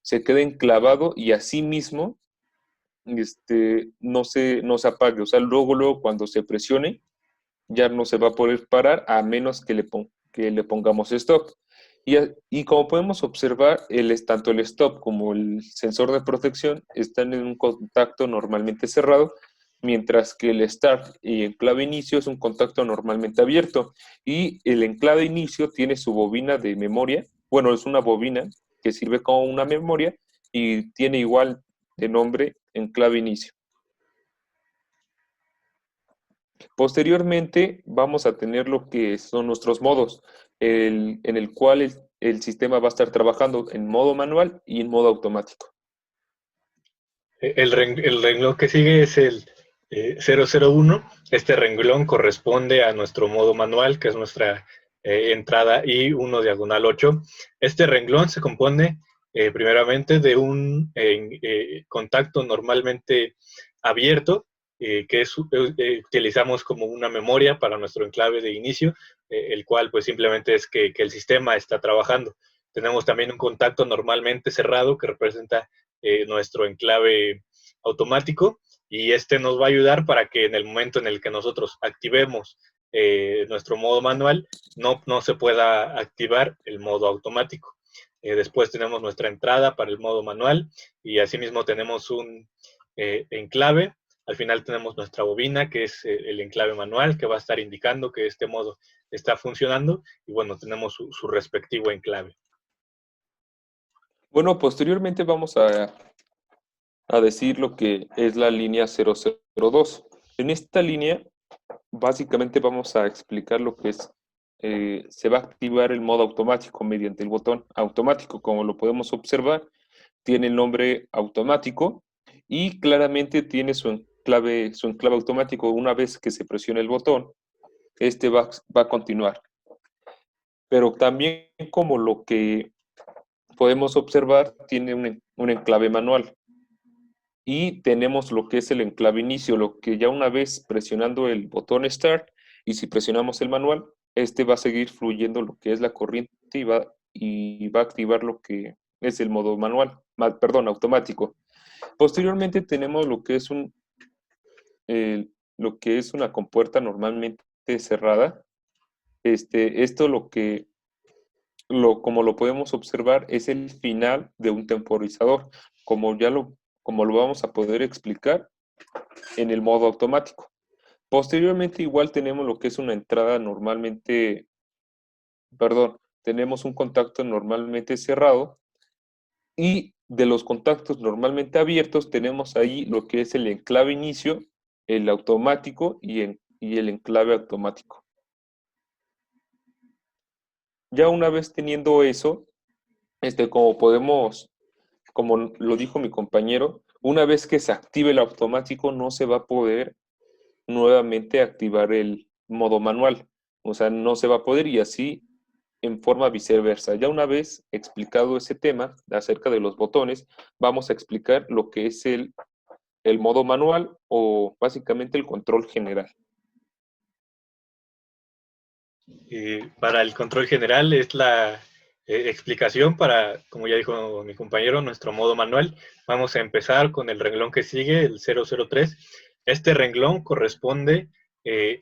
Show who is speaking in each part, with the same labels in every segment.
Speaker 1: se quede enclavado y así mismo no se apague. O sea, luego cuando se presione, ya no se va a poder parar a menos que le pongamos stop. Y como podemos observar, tanto el stop como el sensor de protección están en un contacto normalmente cerrado, mientras que el start y enclave inicio es un contacto normalmente abierto. Y el enclave inicio tiene su bobina de memoria, bueno, es una bobina que sirve como una memoria y tiene igual de nombre enclave inicio. Posteriormente vamos a tener lo que son nuestros modos, en el cual el sistema va a estar trabajando en modo manual y en modo automático.
Speaker 2: El renglón que sigue es el 001. Este renglón corresponde a nuestro modo manual, que es nuestra entrada I1 diagonal 8. Este renglón se compone primeramente de un contacto normalmente abierto, utilizamos como una memoria para nuestro enclave de inicio, el cual pues simplemente es que el sistema está trabajando. Tenemos también un contacto normalmente cerrado que representa nuestro enclave automático, y este nos va a ayudar para que en el momento en el que nosotros activemos nuestro modo manual, no se pueda activar el modo automático. Después tenemos nuestra entrada para el modo manual, y asimismo tenemos un enclave. Al final tenemos nuestra bobina, que es el enclave manual, que va a estar indicando que este modo está funcionando, y bueno, tenemos su respectivo enclave.
Speaker 1: Bueno, posteriormente vamos a decir lo que es la línea 002. En esta línea, básicamente vamos a explicar lo que es, se va a activar el modo automático mediante el botón automático. Como lo podemos observar, tiene el nombre automático y claramente tiene su enclave automático. Una vez que se presione el botón, va a continuar. Pero también, como lo que podemos observar, tiene un enclave manual. Y tenemos lo que es el enclave inicio, lo que ya una vez presionando el botón Start, y si presionamos el manual, va a seguir fluyendo lo que es la corriente y va a activar lo que es el modo manual, perdón, automático. Posteriormente tenemos lo que es una compuerta normalmente cerrada. Esto como lo podemos observar, es el final de un temporizador, como como lo vamos a poder explicar en el modo automático. Posteriormente, igual tenemos lo que es una entrada normalmente, perdón, tenemos un contacto normalmente cerrado, y de los contactos normalmente abiertos tenemos ahí lo que es el enclave inicio, el automático y el enclave automático. Ya una vez teniendo eso, como lo dijo mi compañero, una vez que se active el automático no se va a poder nuevamente activar el modo manual. O sea, no se va a poder, y así en forma viceversa. Ya una vez explicado ese tema acerca de los botones, vamos a explicar lo que es el modo manual, o básicamente el control general.
Speaker 2: Para el control general es la explicación para, como ya dijo mi compañero, nuestro modo manual. Vamos a empezar con el renglón que sigue, el 003. Este renglón corresponde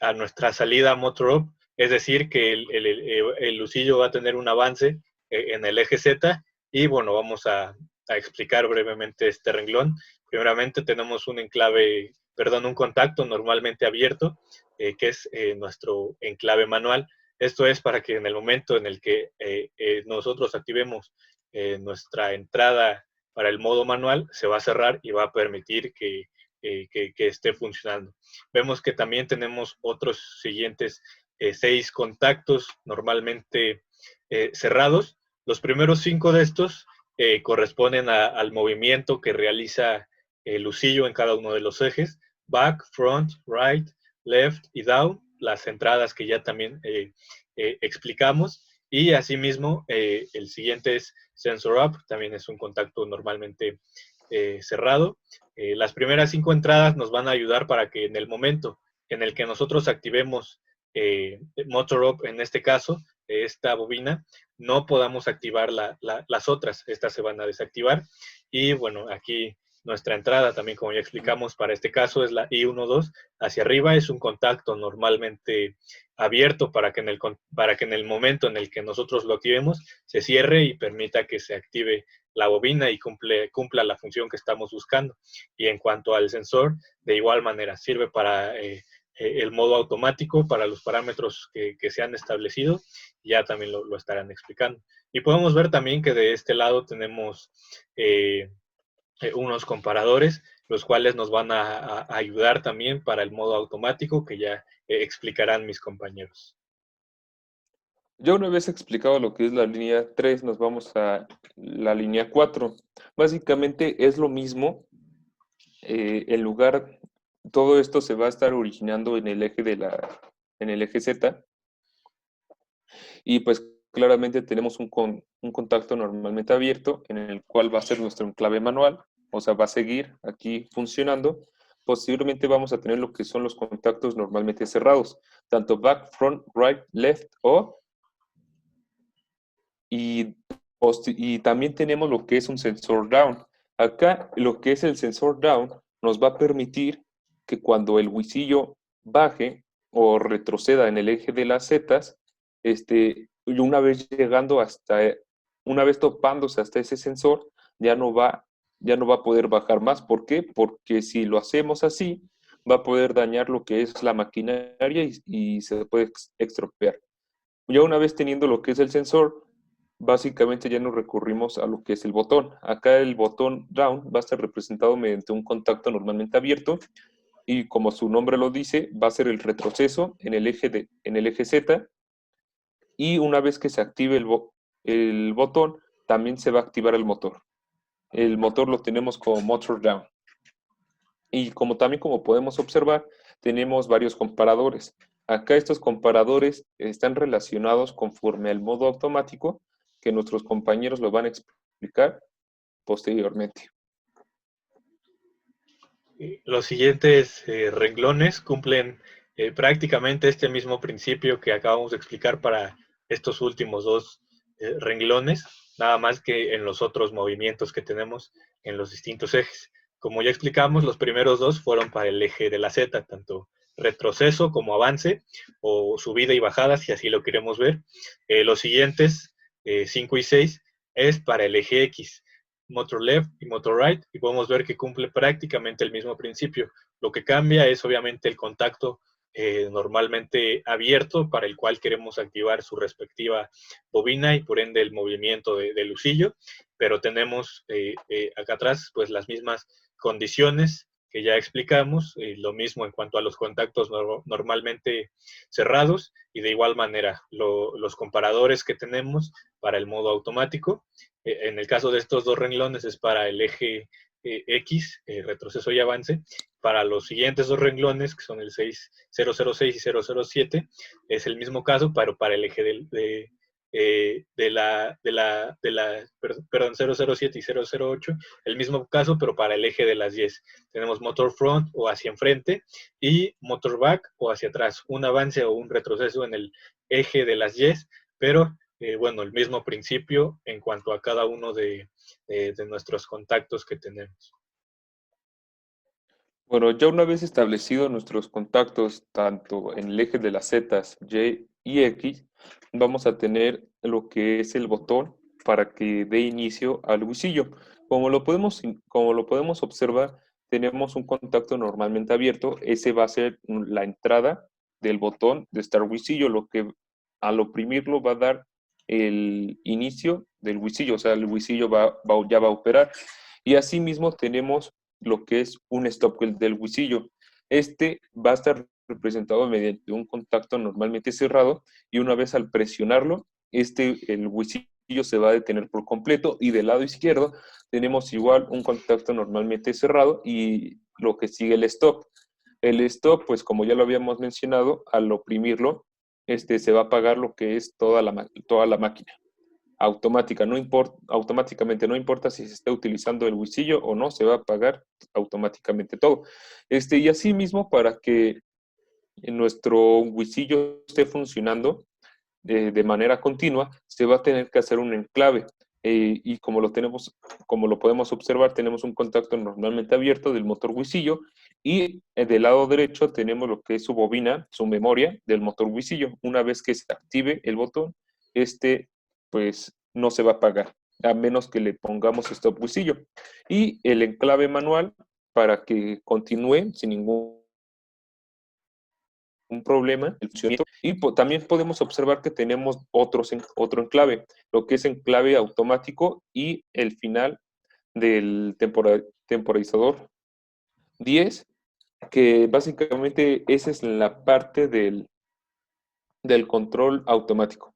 Speaker 2: a nuestra salida motor up, es decir, que el lucillo va a tener un avance en el eje Z, y bueno, vamos a explicar brevemente este renglón. Primeramente tenemos un enclave, perdón, un contacto normalmente abierto, que es nuestro enclave manual. Esto es para que en el momento en el que nosotros activemos nuestra entrada para el modo manual, se va a cerrar y va a permitir que esté funcionando. Vemos que también tenemos otros siguientes 6 contactos normalmente cerrados. Los primeros 5 de estos corresponden al movimiento que realiza el lucillo en cada uno de los ejes: back, front, right, left y down, las entradas que ya también explicamos. Y asimismo, el siguiente es sensor up, también es un contacto normalmente cerrado. Las primeras 5 entradas nos van a ayudar para que en el momento en el que nosotros activemos motor up, en este caso, esta bobina, no podamos activar las otras. Estas se van a desactivar. Y bueno, aquí nuestra entrada también, como ya explicamos, para este caso es la I12. Hacia arriba es un contacto normalmente abierto para que en el momento en el que nosotros lo activemos se cierre y permita que se active la bobina y cumpla la función que estamos buscando. Y en cuanto al sensor, de igual manera, sirve para el modo automático, para los parámetros que se han establecido, ya también lo estarán explicando. Y podemos ver también que de este lado tenemos unos comparadores, los cuales nos van a ayudar también para el modo automático, que ya explicarán mis compañeros.
Speaker 1: Ya una vez explicado lo que es la línea 3, nos vamos a la línea 4. Básicamente es lo mismo, en lugar, todo esto se va a estar originando en el eje en el eje Z, y pues claramente tenemos un contacto normalmente abierto en el cual va a ser nuestro enclave manual, o sea, va a seguir aquí funcionando. Posteriormente vamos a tener lo que son los contactos normalmente cerrados, tanto back, front, right, left o y, y también tenemos lo que es un sensor down. Acá lo que es el sensor down nos va a permitir que cuando el huisillo baje o retroceda en el eje de las zetas, y una vez llegando una vez topándose hasta ese sensor, ya no va a poder bajar más. ¿Por qué? Porque si lo hacemos así, va a poder dañar lo que es la maquinaria y se puede estropear. Ya una vez teniendo lo que es el sensor, básicamente ya nos recurrimos a lo que es el botón. Acá el botón down va a estar representado mediante un contacto normalmente abierto y como su nombre lo dice, va a ser el retroceso en en el eje Z, y una vez que se active el botón, también se va a activar el motor. El motor lo tenemos como motor down. Y también como podemos observar, tenemos varios comparadores. Acá estos comparadores están relacionados conforme al modo automático, que nuestros compañeros lo van a explicar posteriormente.
Speaker 2: Los siguientes renglones cumplen prácticamente este mismo principio que acabamos de explicar para estos últimos dos renglones, nada más que en los otros movimientos que tenemos en los distintos ejes. Como ya explicamos, los primeros dos fueron para el eje de la Z, tanto retroceso como avance, o subida y bajada, si así lo queremos ver. Los siguientes, 5 y 6, es para el eje X, motor left y motor right, y podemos ver que cumple prácticamente el mismo principio. Lo que cambia es obviamente el contacto normalmente abierto, para el cual queremos activar su respectiva bobina y por ende el movimiento del husillo, pero tenemos acá atrás pues las mismas condiciones que ya explicamos, lo mismo en cuanto a los contactos normalmente cerrados, y de igual manera los comparadores que tenemos para el modo automático. En el caso de estos dos renglones es para el eje X, retroceso y avance. Para los siguientes dos renglones, que son el 006 y 007, es el mismo caso, pero para el eje perdón, 007 y 008, el mismo caso, pero para el eje de las 10. Tenemos motor front o hacia enfrente y motor back o hacia atrás, un avance o un retroceso en el eje de las 10, pero bueno, el mismo principio en cuanto a cada uno de nuestros contactos que tenemos.
Speaker 1: Bueno, ya una vez establecidos nuestros contactos, tanto en el eje de las zetas, Y y X, vamos a tener lo que es el botón para que dé inicio al huisillo. Como lo podemos observar, tenemos un contacto normalmente abierto. Ese va a ser la entrada del botón de Start Huisillo, lo que al oprimirlo va a dar el inicio del huisillo, o sea, el huisillo ya va a operar. Y asimismo tenemos lo que es un stop del huisillo. Este va a estar representado mediante un contacto normalmente cerrado, y una vez al presionarlo, el huisillo se va a detener por completo, y del lado izquierdo tenemos igual un contacto normalmente cerrado y lo que sigue el stop. El stop, pues como ya lo habíamos mencionado, al oprimirlo, se va a apagar lo que es toda la máquina automáticamente, no importa si se está utilizando el huisillo o no, se va a apagar automáticamente todo. Y así mismo, para que nuestro huisillo esté funcionando, de manera continua, se va a tener que hacer un enclave. Y como lo podemos observar, tenemos un contacto normalmente abierto del motor huisillo y del lado derecho tenemos lo que es su bobina, su memoria del motor huisillo. Una vez que se active el botón, pues no se va a apagar, a menos que le pongamos stop huisillo. Y el enclave manual para que continúe sin ningún un problema el funcionamiento. Y también podemos observar que tenemos otro enclave, lo que es enclave automático y el final del temporizador 10, que básicamente esa es la parte del control automático.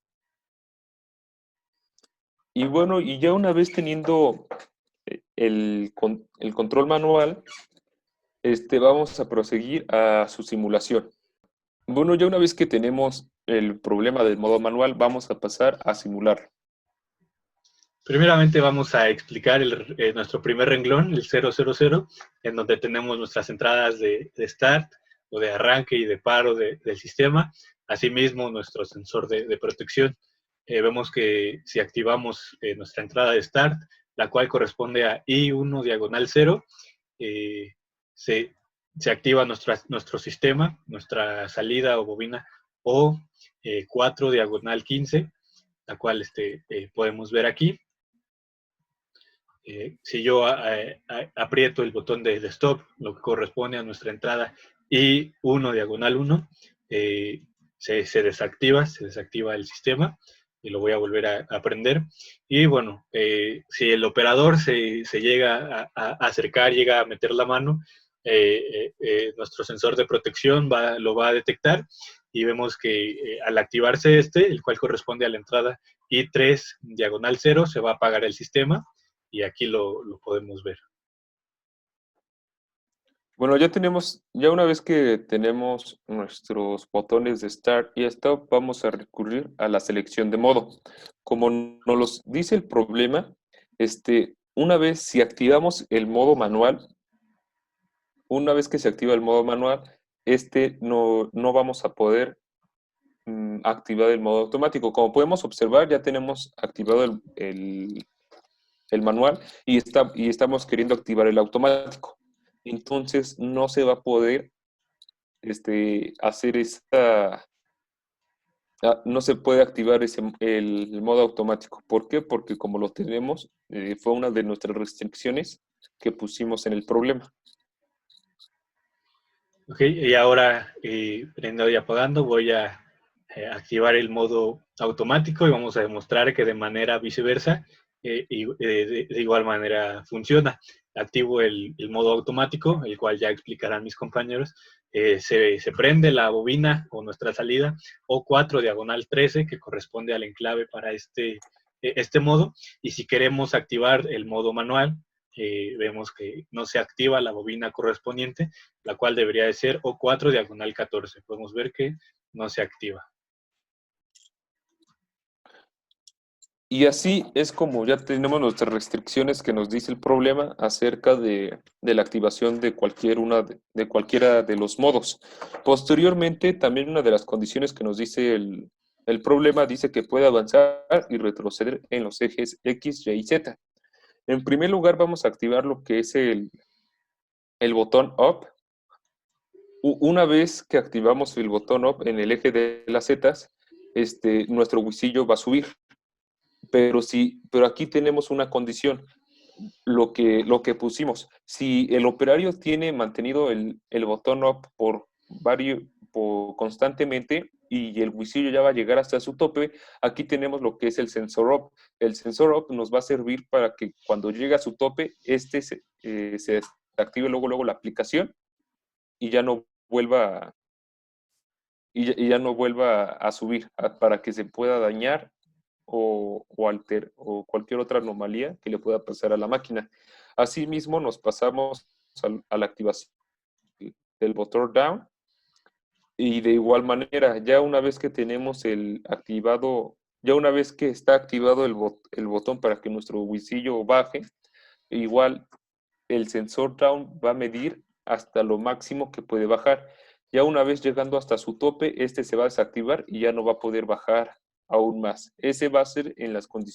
Speaker 1: Y bueno, y ya una vez teniendo el control manual, vamos a proseguir a su simulación. Bueno, ya una vez que tenemos el problema del modo manual, vamos a pasar a simular.
Speaker 2: Primeramente vamos a explicar nuestro primer renglón, el 000, en donde tenemos nuestras entradas de start o de arranque y de paro del sistema. Asimismo, nuestro sensor de protección. Vemos que si activamos nuestra entrada de start, la cual corresponde a I1/0, se activa nuestro sistema, nuestra salida o bobina O4/15, la cual podemos ver aquí. Si yo aprieto el botón de stop, lo que corresponde a nuestra entrada I1/1, se desactiva el sistema y lo voy a volver a aprender. Y bueno, si el operador se llega a acercar, llega a meter la mano, nuestro sensor de protección lo va a detectar y vemos que al activarse el cual corresponde a la entrada I3/0, se va a apagar el sistema y aquí lo podemos ver.
Speaker 1: Bueno, ya una vez que tenemos nuestros botones de Start y Stop, vamos a recurrir a la selección de modo. Como nos los dice el problema, una vez si activamos el modo manual, una vez que se activa el modo manual, no vamos a poder activar el modo automático. Como podemos observar, ya tenemos activado el manual y estamos queriendo activar el automático. Entonces no se va a poder hacer no se puede activar el modo automático. ¿Por qué? Porque como lo tenemos, fue una de nuestras restricciones que pusimos en el problema.
Speaker 2: Ok, y ahora prendiendo y apagando voy a activar el modo automático y vamos a demostrar que de manera viceversa de igual manera funciona. Activo el modo automático, el cual ya explicarán mis compañeros. Se prende la bobina o nuestra salida O4/13, que corresponde al enclave para este modo. Y si queremos activar el modo manual, vemos que no se activa la bobina correspondiente, la cual debería de ser O4/14. Podemos ver que no se activa.
Speaker 1: Y así es como ya tenemos nuestras restricciones que nos dice el problema acerca de la activación de de cualquiera de los modos. Posteriormente, también una de las condiciones que nos dice el problema dice que puede avanzar y retroceder en los ejes X, Y y Z. En primer lugar, vamos a activar lo que es el botón Up. Una vez que activamos el botón Up en el eje de las Z, nuestro huisillo va a subir. Pero aquí tenemos una condición, lo que pusimos. Si el operario tiene mantenido el botón up constantemente y el huisillo ya va a llegar hasta su tope, aquí tenemos lo que es el sensor up. El sensor up nos va a servir para que cuando llegue a su tope, se active luego la aplicación y ya no vuelva y ya no vuelva a subir para que se pueda dañar o cualquier otra anomalía que le pueda pasar a la máquina. Asimismo, nos pasamos a la activación del botón down y de igual manera, ya una vez que tenemos ya una vez que está activado el botón para que nuestro huisillo baje, igual el sensor down va a medir hasta lo máximo que puede bajar. Ya una vez llegando hasta su tope, se va a desactivar y ya no va a poder bajar aún más. Ese va a ser en las condiciones